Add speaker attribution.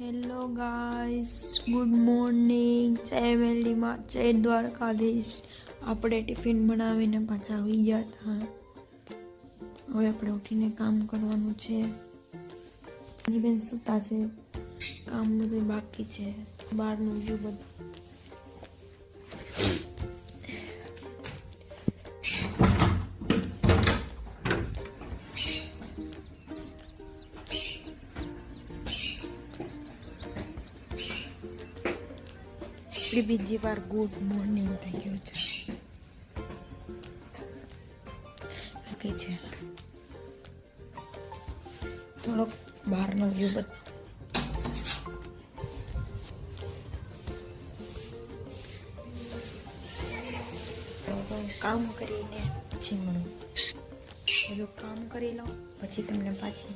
Speaker 1: Hello guys, good morning. જય વેલીમાં, જય દ્વારકાધીશ. આપણે ટિફિન બનાવીને પાછા આવી ગયા હતા. હવે આપણે ઉઠીને કામ કરવાનું છે. બેન સૂતા છે, કામ બધું બાકી છે. બહારનું વ્યૂ બધું બીજી વાર ગુડ મોર્નિંગ થઈ ગયું છે. થોડોક બહારનો વ્યૂ બધો કામ કરીને પછી મળું. બધું કામ કરી લઉં પછી તમને પાછી